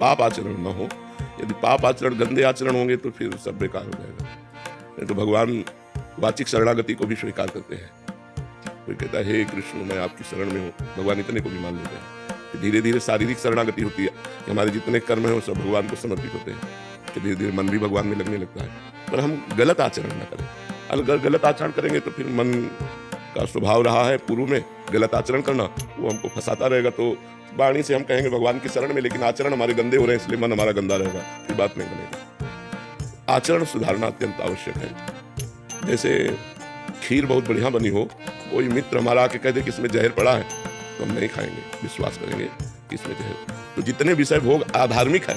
पाप आचरण न हो। यदि पाप आचरण, गंदे आचरण होंगे तो फिर सब बेकार हो जाएगा। नहीं तो भगवान वाचिक शरणागति को भी स्वीकार करते हैं। कोई कहता है हे कृष्ण मैं आपकी शरण में हूँ, भगवान इतने को भी मान लेते हैं। धीरे धीरे शारीरिक शरणागति होती है कि हमारे जितने कर्म हैं वो सब भगवान को समर्पित होते हैं, कि धीरे धीरे मन भी भगवान में लगने लगता है। पर हम गलत आचरण न करें। अगर गलत आचरण करेंगे तो फिर मन का स्वभाव रहा है पूर्व में गलत आचरण करना, वो हमको फंसाता रहेगा। तो वाणी से हम कहेंगे भगवान की शरण में, लेकिन आचरण हमारे गंदे हो रहे हैं इसलिए मन हमारा गंदा रहेगा, फिर बात नहीं बनेगी। आचरण सुधारना अत्यंत आवश्यक है। जैसे खीर बहुत बढ़िया बनी हो, कोई मित्र हमारा आके कह दे कि इसमें जहर पड़ा है, तो हम नहीं खाएंगे, विश्वास करेंगे कि इसमें जहर। तो जितने विषय भोग अधार्मिक है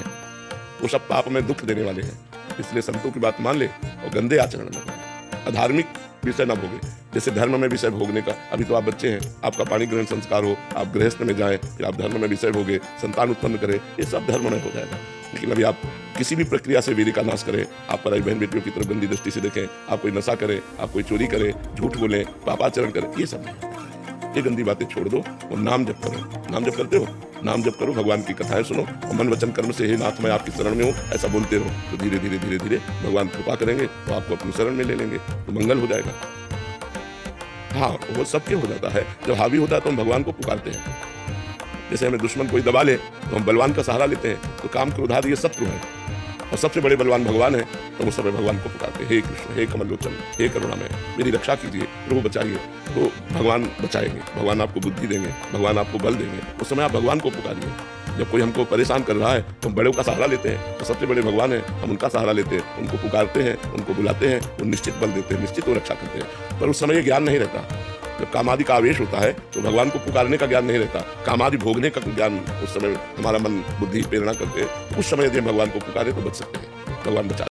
वो सब पाप में दुख देने वाले हैं, इसलिए संतों की बात मान ले और गंदे आचरण न करें, अधार्मिक विषय न भोगे। जैसे धर्म में विषय भोगने का, अभी तो आप बच्चे हैं, आपका पाणी ग्रहण संस्कार हो, आप गृहस्थ में जाएं, फिर आप धर्म में विषय भोगे, संतान उत्पन्न करें, ये सब धर्म में हो जाएगा। लेकिन अभी आप किसी भी प्रक्रिया से वीर्य का नाश करें, आप पराई बहन बेटियों की तरफ गंदी दृष्टि से देखें, आप कोई नशा करें, आप कोई चोरी करें, झूठ बोलें, पापाचरण करें, ये सब नहीं। ये गंदी बातें छोड़ दो और नाम जप करो। नाम जप करते हो, नाम जप करो, भगवान की कथाएं सुनो और मन वचन कर्म से हे नाथ मैं आपकी शरण में हूँ ऐसा बोलते रहो। तो धीरे धीरे धीरे धीरे भगवान कृपा करेंगे तो आपको अपनी शरण में ले लेंगे, तो मंगल हो जाएगा। हाँ, वो सबके हो जाता है। जब हावी होता है तो हम भगवान को पुकारते हैं। जैसे हमें दुश्मन कोई दबा ले तो हम बलवान का सहारा लेते हैं। तो काम क्रोधादि ये शत्रु है और सबसे बड़े बलवान भगवान है, तो उस समय भगवान को पुकारते हैं, हे कृष्ण, हे कमलोचन, हे करुणामय, मेरी रक्षा कीजिए, प्रभु बचाइए। तो भगवान बचाएंगे, भगवान आपको बुद्धि देंगे, भगवान आपको बल देंगे। उस समय आप भगवान को पुकारिए। जब कोई हमको परेशान कर रहा है तो हम बड़ों का सहारा लेते हैं, तो सबसे बड़े भगवान है, हम उनका सहारा लेते हैं, उनको पुकारते हैं, उनको बुलाते हैं, वो निश्चित बल देते हैं, निश्चित वो रक्षा करते हैं। पर उस समय ये ज्ञान नहीं रहता। जब कामादि का आवेश होता है तो भगवान को पुकारने का ज्ञान नहीं रहता, कामादि भोगने का ज्ञान उस समय हमारा मन बुद्धि प्रेरणा करते हैं। उस समय यदि हम भगवान को पुकारे तो बच सकते हैं, भगवान बचा